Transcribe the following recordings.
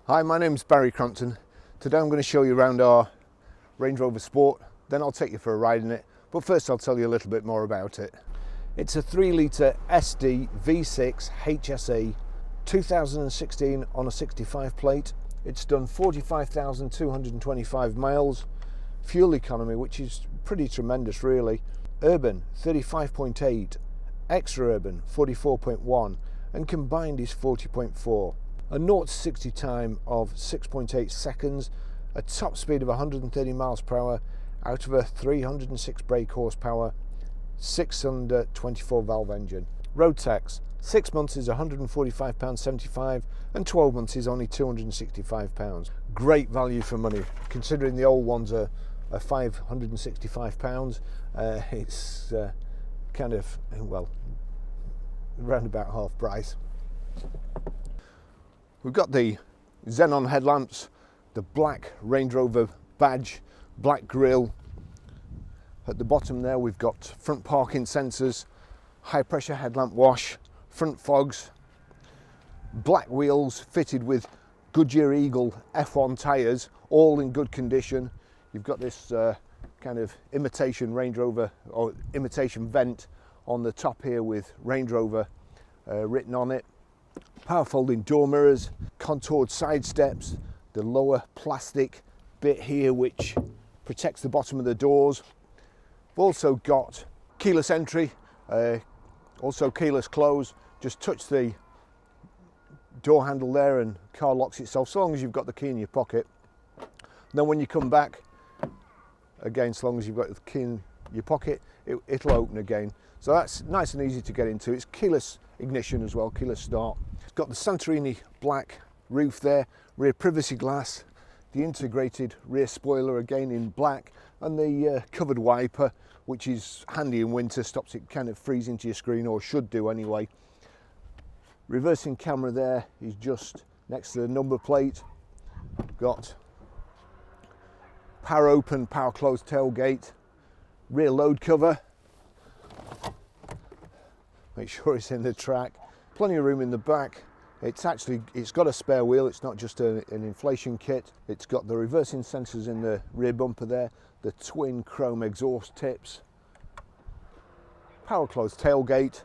Hi, my name's Barry Crampton. Today I'm going to show you around our Range Rover Sport, then I'll take you for a ride in it, but first I'll tell you a little bit more about it. It's a 3-litre SD V6 HSE 2016 on a 65 plate. It's done 45,225 miles. Fuel economy, which is pretty tremendous really. Urban 35.8, extra urban 44.1, and combined is 40.4. A 0 to 60 time of 6.8 seconds, a top speed of 130 miles per hour out of a 306 brake horsepower, 6-cylinder 24 valve engine. Road tax, 6 months is £145.75 and 12 months is only £265. Great value for money, considering the old ones are £565. It's kind of, well, around about half price. We've got the xenon headlamps, the black Range Rover badge, black grille. At the bottom there we've got front parking sensors, high pressure headlamp wash, front fogs, black wheels fitted with Goodyear Eagle F1 tyres, all in good condition. You've got this kind of imitation Range Rover or imitation vent on the top here with Range Rover written on it. Power folding door mirrors, contoured side steps, the lower plastic bit here which protects the bottom of the doors. We've also got keyless entry, also keyless close. Just touch the door handle there and the car locks itself, so long as you've got the key in your pocket. Then when you come back, again, so long as you've got the key in your pocket, it'll open again. So that's nice and easy to get into. It's keyless ignition as well, keyless start. It's got the Santorini black roof there, rear privacy glass, the integrated rear spoiler again in black, and the covered wiper, which is handy in winter, stops it kind of freezing to your screen, or should do anyway. Reversing camera there is just next to the number plate. Got power open, power closed tailgate, rear load cover. Make sure it's in the track. Plenty of room in the back. It's got a spare wheel, it's not just an inflation kit. It's got the reversing sensors in the rear bumper there, the twin chrome exhaust tips, power closed tailgate,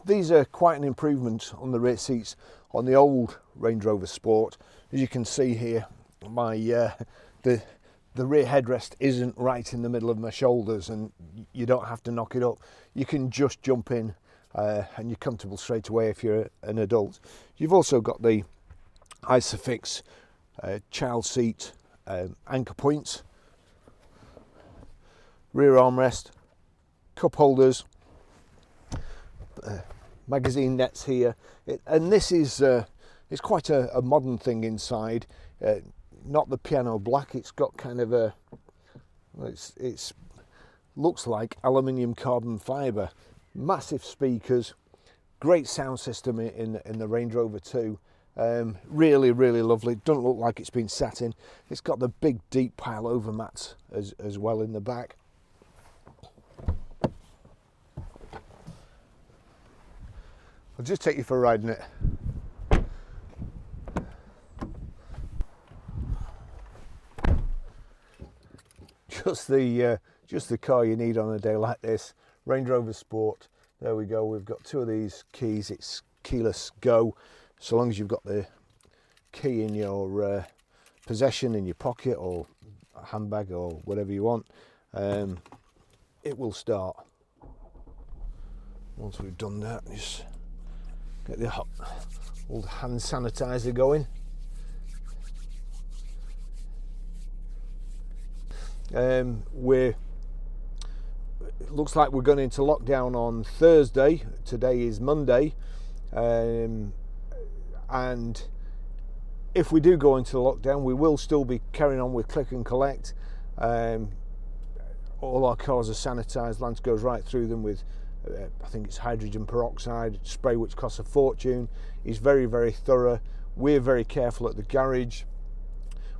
these are quite an improvement on the rear seats on the old Range Rover Sport. As you can see here, my the rear headrest isn't right in the middle of my shoulders, and you don't have to knock it up. You can just jump in and you're comfortable straight away if you're an adult. You've also got the Isofix child seat anchor points, rear armrest, cup holders, magazine nets here, and this is it's quite a modern thing inside. Not the piano black, it's got kind of a, it's looks like aluminium carbon fibre. Massive speakers, great sound system in the Range Rover too. Really lovely. Doesn't look like it's been sat in. It's got the big deep pile over mats as well in the back. I'll just take you for a ride in it. Just the car you need on a day like this. Range Rover Sport. There we go. We've got two of these keys. It's keyless go. So long as you've got the key in your possession, in your pocket or a handbag or whatever you want, it will start. Once we've done that, just get the old hand sanitizer going. It looks like we're going into lockdown on Thursday. Today is Monday, and if we do go into lockdown, we will still be carrying on with click and collect. All our cars are sanitised. Lance goes right through them with I think it's hydrogen peroxide spray, which costs a fortune. He's very thorough. We're very careful at the garage.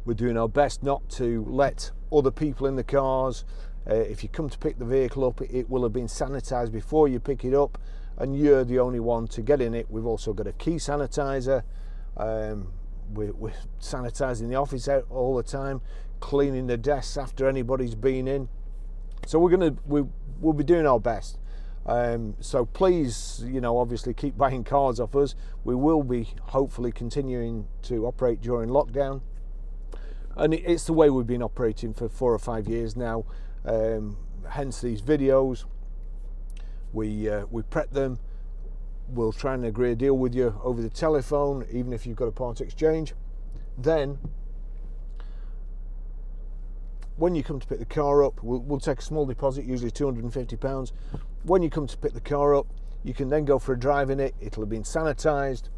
We're doing our best not to let other people in the cars. If you come to pick the vehicle up, it will have been sanitised before you pick it up, and you're the only one to get in it. We've also got a key sanitizer. We're sanitising the office out all the time, cleaning the desks after anybody's been in. So we'll be doing our best. So please, obviously keep buying cars off us. We will be hopefully continuing to operate during lockdown, and it's the way we've been operating for 4 or 5 years now. Hence these videos. We prep them. We'll try and agree a deal with you over the telephone, even if you've got a part exchange. Then, when you come to pick the car up, we'll take a small deposit, usually £250. When you come to pick the car up, you can then go for a drive in it. It'll have been sanitised.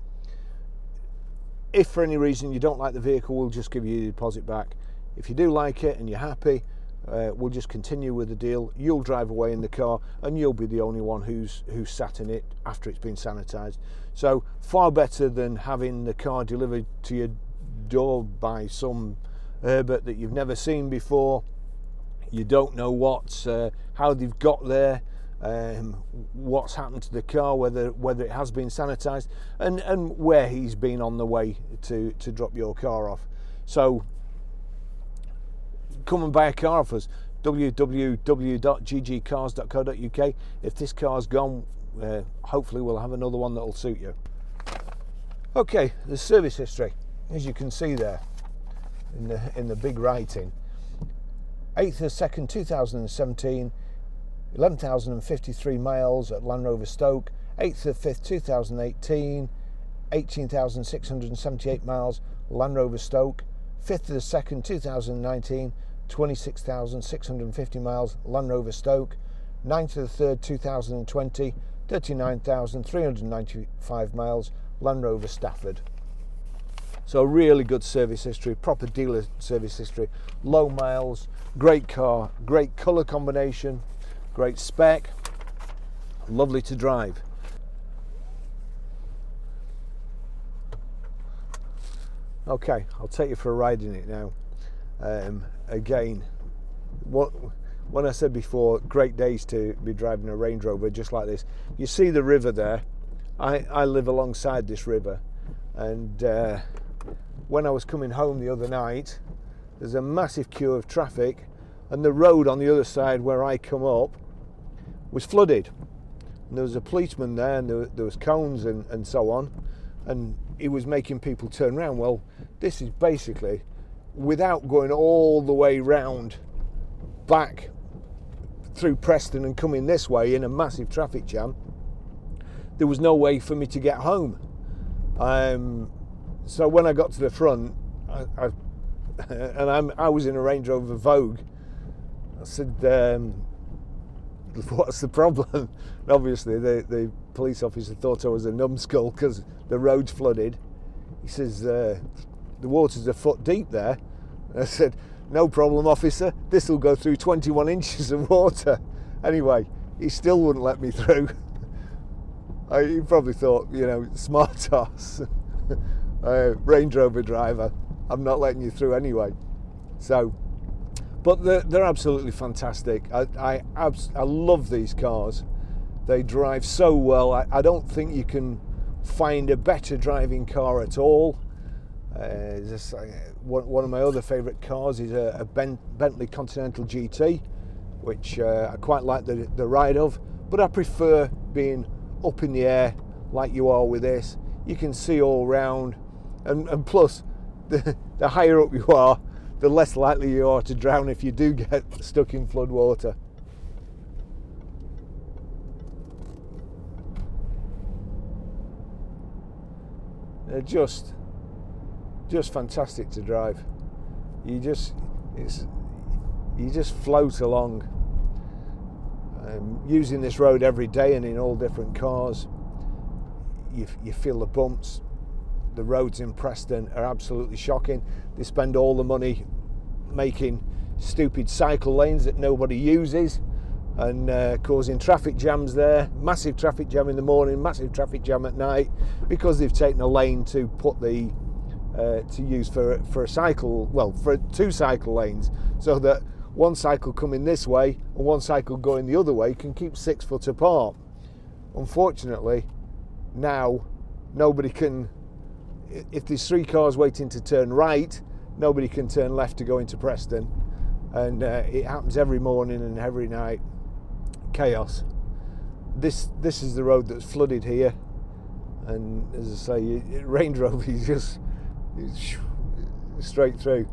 If for any reason you don't like the vehicle, we'll just give you your deposit back. If you do like it and you're happy, we'll just continue with the deal. You'll drive away in the car, and you'll be the only one who's sat in it after it's been sanitised. So far better than having the car delivered to your door by some Herbert that you've never seen before. You don't know how they've got there, what's happened to the car, whether it has been sanitised, and where he's been on the way to drop your car off. So come and buy a car off us. www.ggcars.co.uk. If this car's gone, hopefully we'll have another one that'll suit you. Okay, the service history, as you can see there in the big writing. 8th of 2nd 2017, 11,053 miles at Land Rover Stoke. 8th of 5th 2018, 18,678 miles Land Rover Stoke. 5th of the 2nd 2019, 26,650 miles Land Rover Stoke. 9th of the 3rd 2020, 39,395 miles Land Rover Stafford. So really good service history, proper dealer service history, low miles, great car, great colour combination, great spec, lovely to drive. Okay, I'll take you for a ride in it now. Again, when I said before, great days to be driving a Range Rover just like this. You see the river there. I live alongside this river, and when I was coming home the other night, there's a massive queue of traffic, and the road on the other side where I come up was flooded. And there was a policeman there, and there was cones and so on, and he was making people turn around. Well, this is basically, without going all the way round back through Preston and coming this way in a massive traffic jam, there was no way for me to get home. So when I got to the front, I was in a Range Rover Vogue, I said, what's the problem? And obviously the police officer thought I was a numbskull because the road's flooded. He says, the water's a foot deep there. And I said, no problem, officer, this will go through 21 inches of water. Anyway, he still wouldn't let me through. He probably thought, smart ass. Range Rover driver, I'm not letting you through anyway. So, but they're absolutely fantastic. I love these cars. They drive so well. I don't think you can find a better driving car at all. One of my other favourite cars is a Bentley Continental GT, which I quite like the ride of, but I prefer being up in the air like you are with this. You can see all round, and plus the higher up you are, the less likely you are to drown if you do get stuck in flood water. They're just fantastic to drive. You just float along. Using this road every day and in all different cars, you feel the bumps. The roads in Preston are absolutely shocking. They spend all the money making stupid cycle lanes that nobody uses and causing traffic jams there. Massive traffic jam in the morning, massive traffic jam at night, because they've taken a lane to put the to use for a cycle, well, for 2 cycle lanes, so that one cycle coming this way and one cycle going the other way can keep 6 foot apart. Unfortunately, now nobody can, if there's 3 cars waiting to turn right, nobody can turn left to go into Preston, and it happens every morning and every night. Chaos. This is the road that's flooded here, and as I say, Range Rover is just straight through.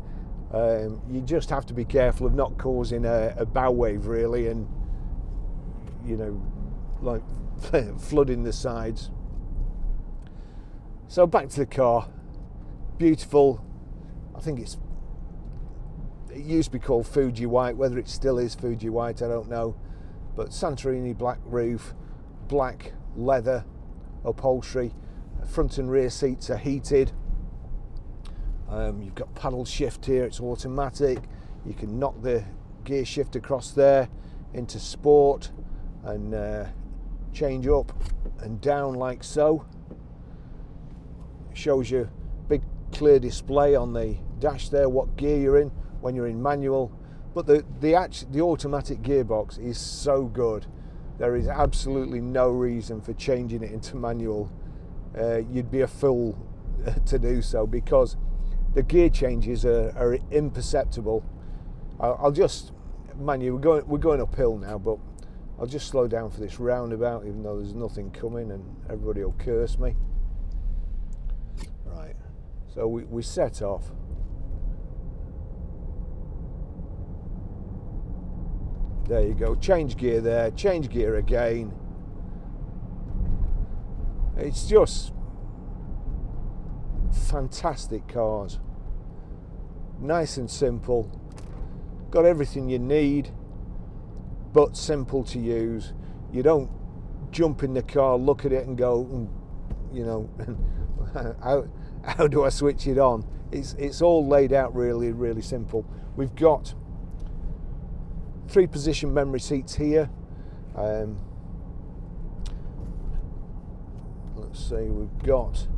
You just have to be careful of not causing a bow wave, really, and like flooding the sides. So back to the car. Beautiful. I think it used to be called Fuji White. Whether it still is Fuji White, I don't know. But Santorini black roof, black leather upholstery. Front and rear seats are heated. You've got paddle shift here. It's automatic. You can knock the gear shift across there into sport and change up and down like so. It shows you big clear display on the dash there what gear you're in when you're in manual, but the automatic gearbox is so good. There is absolutely no reason for changing it into manual. You'd be a fool to do so, because the gear changes are imperceptible. I'll just, we're going uphill now, but I'll just slow down for this roundabout, even though there's nothing coming and everybody will curse me. Right, so we set off. There you go, change gear there, change gear again. It's just fantastic cars. Nice and simple. Got everything you need, but simple to use. You don't jump in the car, look at it and go, how do I switch it on? It's all laid out really, really simple. We've got 3 position memory seats here. Let's see, we've got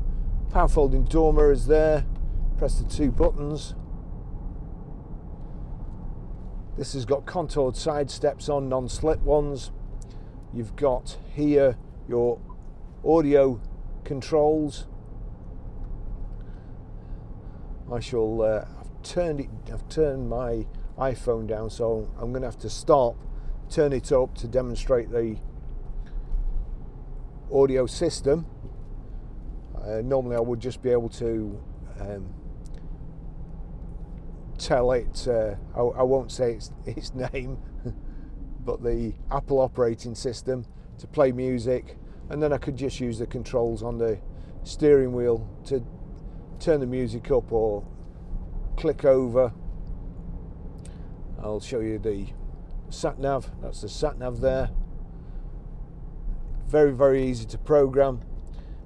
power folding door mirrors there. Press the 2 buttons. This has got contoured side steps on, non-slip ones. You've got here your audio controls. I've turned my iPhone down, so I'm going to have to stop, turn it up to demonstrate the audio system. Normally I would just be able to tell it, I won't say its name, but the Apple operating system to play music, and then I could just use the controls on the steering wheel to turn the music up or click over. I'll show you the sat nav. That's the sat nav there. Very, very easy to program.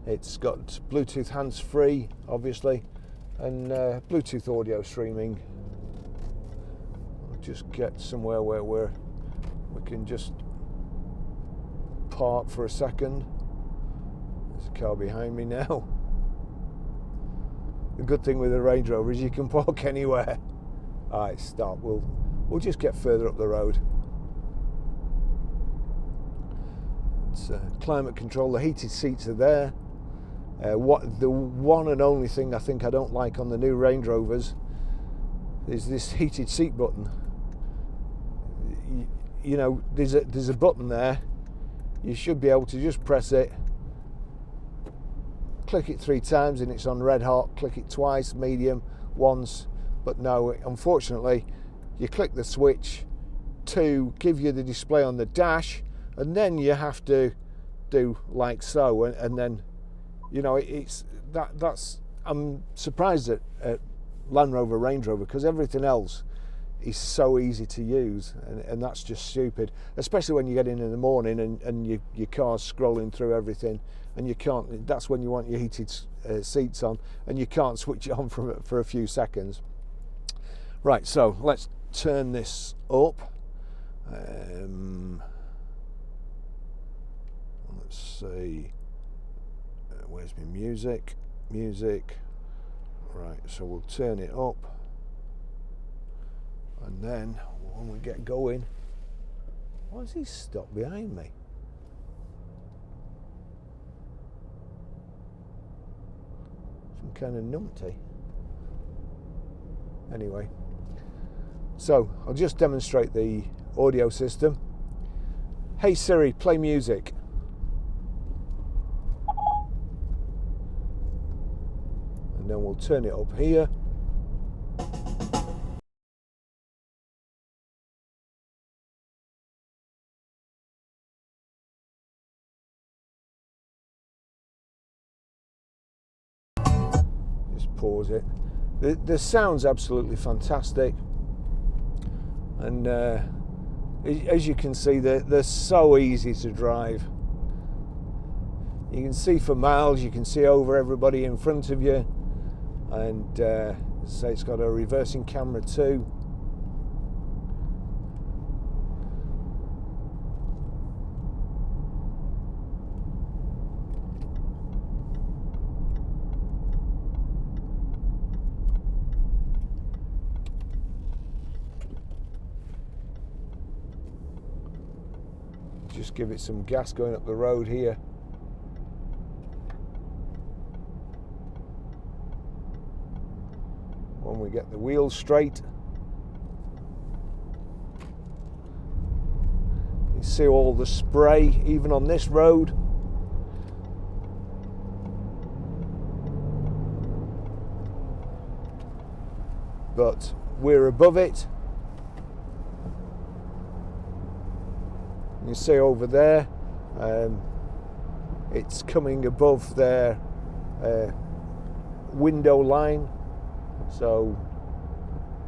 It's got Bluetooth hands-free, obviously, and Bluetooth audio streaming. I'll just get somewhere where we can just park for a second. There's a car behind me now. The good thing with a Range Rover is you can park anywhere. Alright, stop. We'll just get further up the road. It's climate control. The heated seats are there. The one and only thing I think I don't like on the new Range Rovers is this heated seat button. There's a button there. You should be able to just press it, click it 3 times and it's on red hot, click it twice, medium, once, but no, unfortunately you click the switch to give you the display on the dash, and then you have to do like so, and then that's I'm surprised at Land Rover, Range Rover, because everything else is so easy to use, and that's just stupid, especially when you get in the morning and your car's scrolling through everything and you can't, that's when you want your heated seats on and you can't switch it on for a few seconds. Right, so let's turn this up. Let's see, where's my music? Right, so we'll turn it up, and then when we get going, why has he stopped behind me? Some kind of numpty. Anyway, so I'll just demonstrate the audio system. Hey Siri, play music. And then we'll turn it up here. Just pause it. The sound's absolutely fantastic, and as you can see, they're so easy to drive. You can see for miles, you can see over everybody in front of you, and so it's got a reversing camera too. Just give it some gas going up the road here. When we get the wheels straight, you see all the spray even on this road. But we're above it. You see over there, it's coming above their window line, so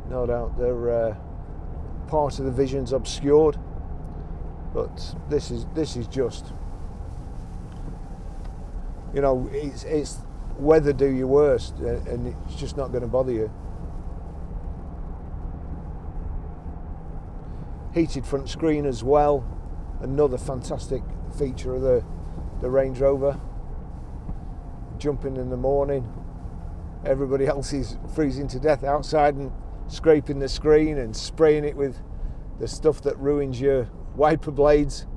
no doubt their part of the vision's obscured. But this is just, you know, it's weather do your worst, and it's just not going to bother you. Heated front screen as well. Another fantastic feature of the Range Rover. Jumping in the morning, everybody else is freezing to death outside and scraping the screen and spraying it with the stuff that ruins your wiper blades.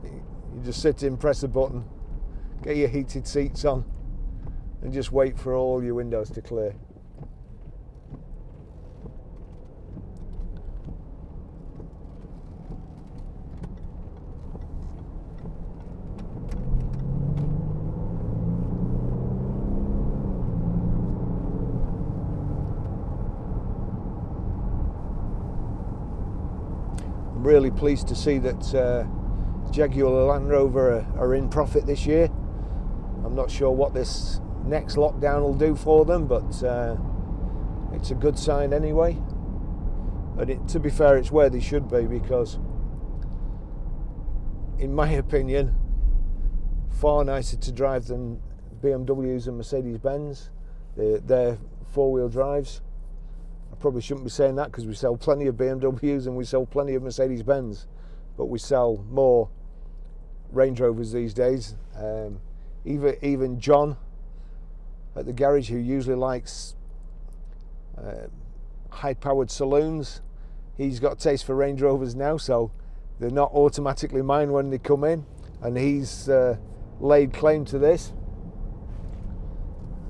You just sit in, press a button, get your heated seats on, and just wait for all your windows to clear. I'm really pleased to see that Jaguar Land Rover are in profit this year. I'm not sure what this next lockdown will do for them, but it's a good sign anyway. And to be fair, it's where they should be, because in my opinion, far nicer to drive than BMWs and Mercedes-Benz. They're four-wheel drives. I probably shouldn't be saying that, because we sell plenty of BMWs and we sell plenty of Mercedes-Benz, but we sell more Range Rovers these days. Even John at the garage, who usually likes high-powered saloons, he's got a taste for Range Rovers now, so they're not automatically mine when they come in, and he's laid claim to this.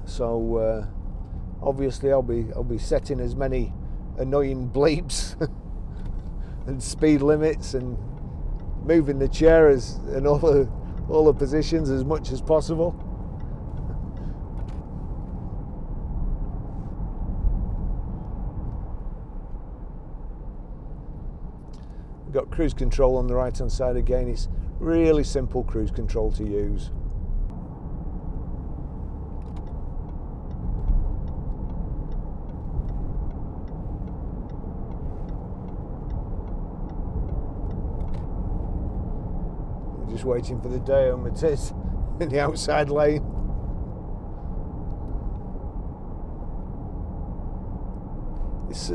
So obviously I'll be setting as many annoying bleeps and speed limits and moving the chair and all the positions as much as possible. We've got cruise control on the right hand side again. It's really simple cruise control to use. Just waiting for the day on Matisse in the outside lane. It's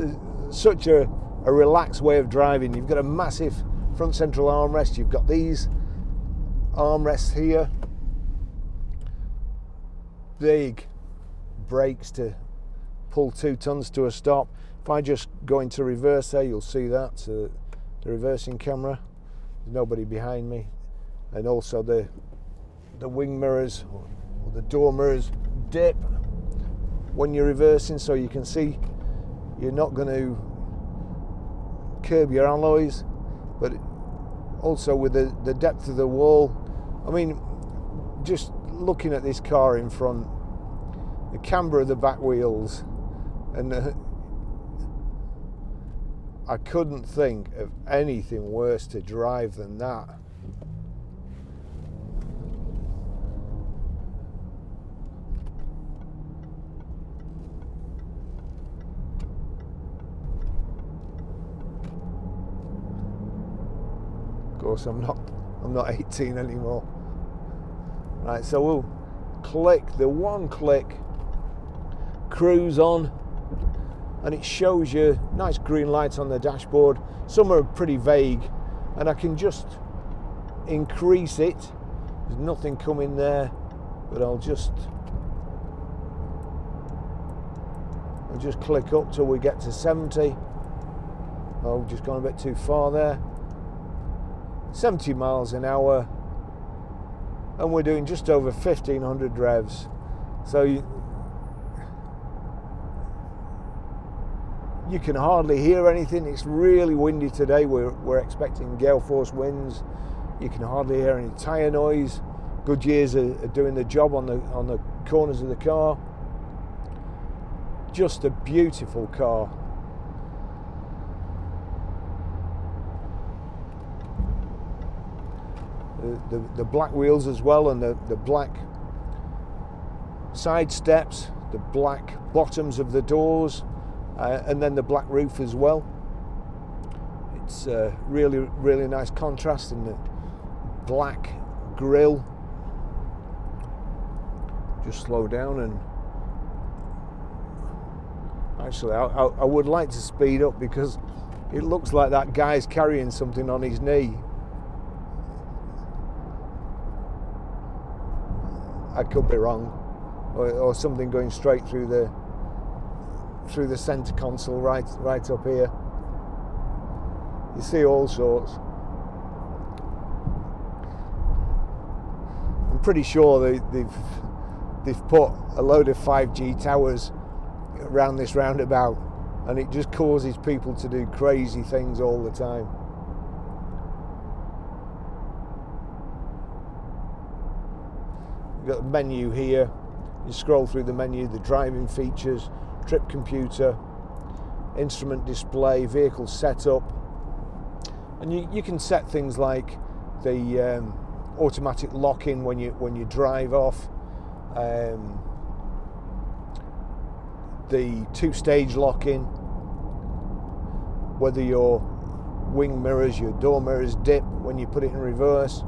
such a relaxed way of driving. You've got a massive front central armrest. You've got these armrests here. Big brakes to pull 2 tons to a stop. If I just go into reverse there, you'll see that, the reversing camera. There's nobody behind me. And also the wing mirrors or the door mirrors dip when you're reversing, so you can see you're not going to curb your alloys. But also with the depth of the wall, I mean, just looking at this car in front, the camber of the back wheels, and I couldn't think of anything worse to drive than that. Of course, I'm not 18 anymore. Right, so we'll click the one click, cruise on, and it shows you nice green lights on the dashboard. Some are pretty vague, and I can just increase it. There's nothing coming there, but I'll just click up till we get to 70. Oh, just gone a bit too far there. 70 miles an hour, and we're doing just over 1500 revs. So you can hardly hear anything. It's really windy today. We're expecting gale force winds. You can hardly hear any tyre noise. Goodyears are doing the job on the corners of the car. Just a beautiful car. The black wheels as well, and the black side steps, the black bottoms of the doors, and then the black roof as well. It's really, really nice contrast in the black grille. Just slow down, and actually I would like to speed up because it looks like that guy's carrying something on his knee. I could be wrong, or something going straight through the center console right up here. You see all sorts. I'm pretty sure they've put a load of 5G towers around this roundabout, and it just causes people to do crazy things all the time. You've got the menu here. You scroll through the menu, the driving features, trip computer, instrument display, vehicle setup, and you can set things like the automatic lock-in when you drive off, the 2-stage lock-in, whether your wing mirrors, your door mirrors dip when you put it in reverse,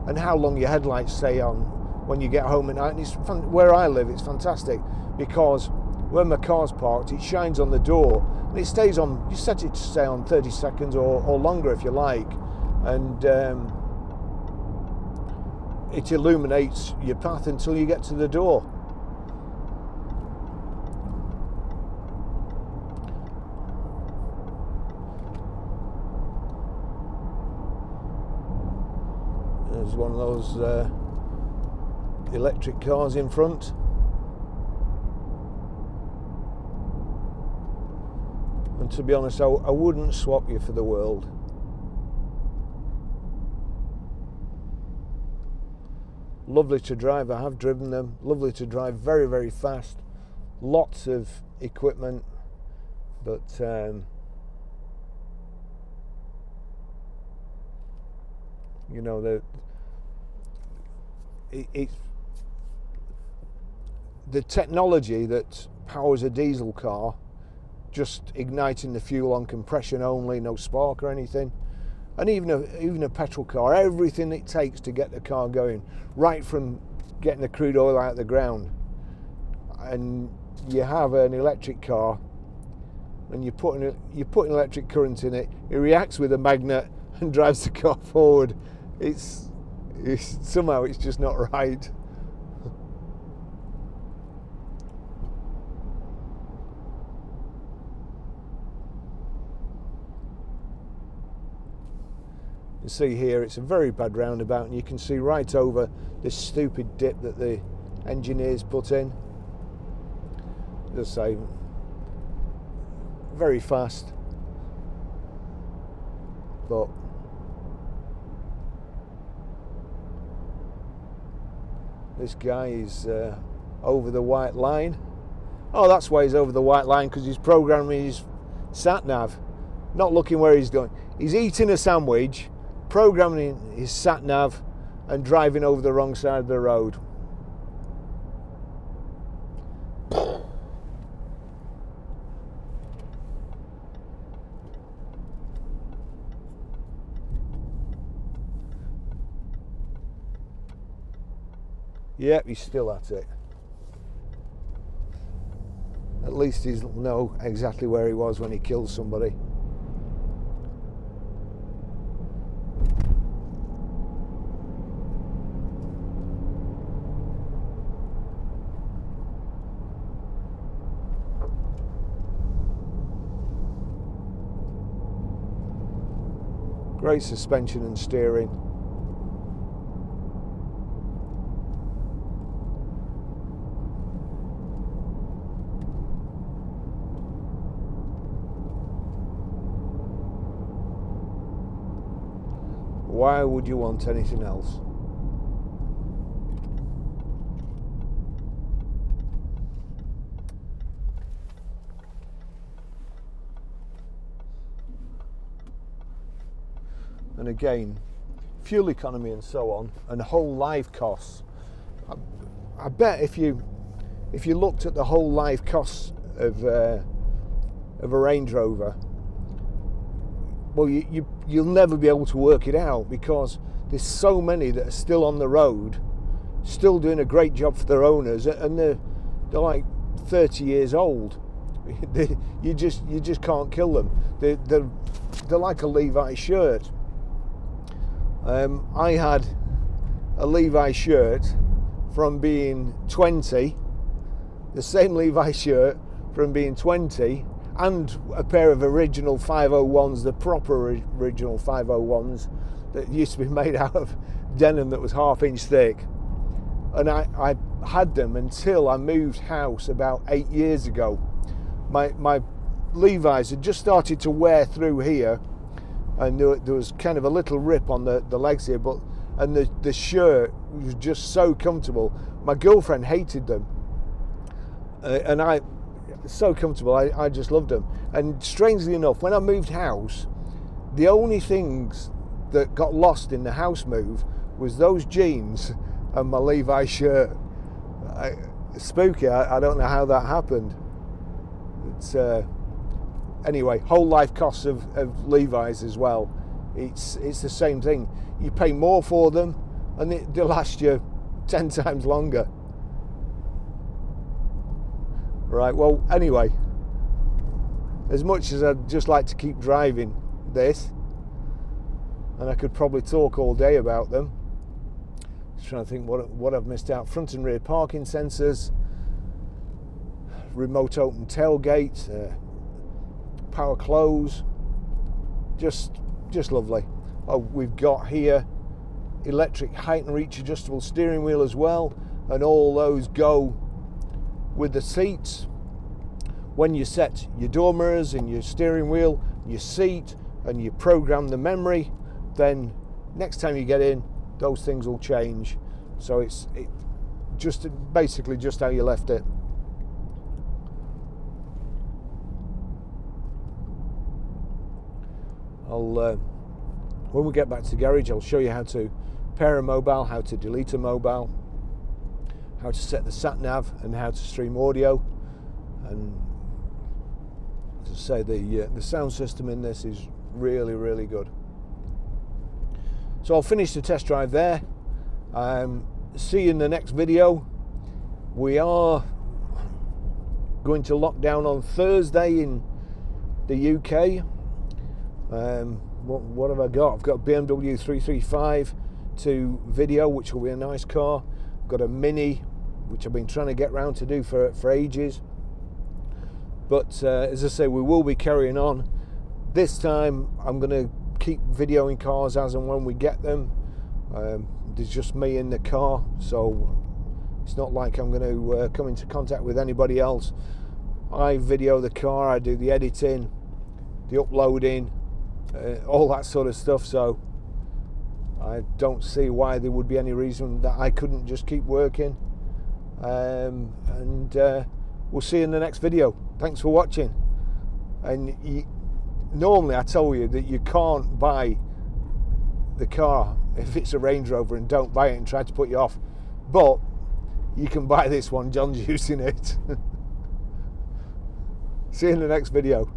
and how long your headlights stay on when you get home at night. And it's fun. Where I live, it's fantastic because when my car's parked, it shines on the door and it stays on. You set it to stay on 30 seconds or longer if you like, and it illuminates your path until you get to the door. There's one of those electric cars in front. And to be honest, I wouldn't swap you for the world. Lovely to drive. I have driven them. Lovely to drive. Very, very fast. Lots of equipment, but you know, the technology that powers a diesel car, just igniting the fuel on compression only, no spark or anything, and even a petrol car, everything it takes to get the car going, right from getting the crude oil out of the ground, and you have an electric car and you put an electric current in it, it reacts with a magnet and drives the car forward. It's somehow it's just not right. You see here it's a very bad roundabout, and you can see right over this stupid dip that the engineers put in. Just say, very fast, but this guy is over the white line. Oh, that's why he's over the white line, because he's programming his sat nav, not looking where he's going. He's eating a sandwich, programming his sat nav, and driving over the wrong side of the road. Yep, he's still at it. At least he'll know exactly where he was when he killed somebody. Great suspension and steering. Why would you want anything else? And again, fuel economy and so on, and whole life costs. I bet if you looked at the whole life costs of a Range Rover, well, you'll never be able to work it out, because there's so many that are still on the road, still doing a great job for their owners, and they're like 30 years old. You just can't kill them. They're like a Levi shirt. I had a Levi shirt from being 20, the same Levi shirt from being 20, and a pair of original 501s, the proper original 501s that used to be made out of denim that was ½ inch thick. And I had them until I moved house about 8 years ago. My Levi's had just started to wear through here, and there was kind of a little rip on the legs here, and the shirt was just so comfortable. My girlfriend hated them, and so comfortable, I just loved them. And strangely enough, when I moved house, the only things that got lost in the house move was those jeans and my Levi shirt. Spooky, I don't know how that happened. It's anyway, whole life costs of Levi's as well. It's the same thing. You pay more for them, and they'll last you 10 times longer. Right, well, anyway, as much as I'd just like to keep driving this, and I could probably talk all day about them, just trying to think what I've missed out. Front and rear parking sensors, remote open tailgate, power close, just lovely. Oh, we've got here electric height and reach adjustable steering wheel as well, and all those go with the seats. When you set your door mirrors and your steering wheel, your seat, and you program the memory, then next time you get in, those things will change. So it's just basically just how you left it. When we get back to the garage, I'll show you how to pair a mobile, how to delete a mobile, how to set the sat nav, and how to stream audio. And as I say, the sound system in this is really, really good. So I'll finish the test drive there. See you in the next video. We are going to lock down on Thursday in the UK. What have I got? I've got a BMW 335 to video, which will be a nice car. I've got a Mini, which I've been trying to get round to do for ages. But as I say, we will be carrying on. This time I'm going to keep videoing cars as and when we get them. There's just me in the car, so it's not like I'm going to come into contact with anybody else. I video the car, I do the editing, the uploading, all that sort of stuff, so I don't see why there would be any reason that I couldn't just keep working. And we'll see you in the next video. Thanks for watching. And normally I tell you that you can't buy the car if it's a Range Rover, and don't buy it and try to put you off, but you can buy this one. John's using it. See you in the next video.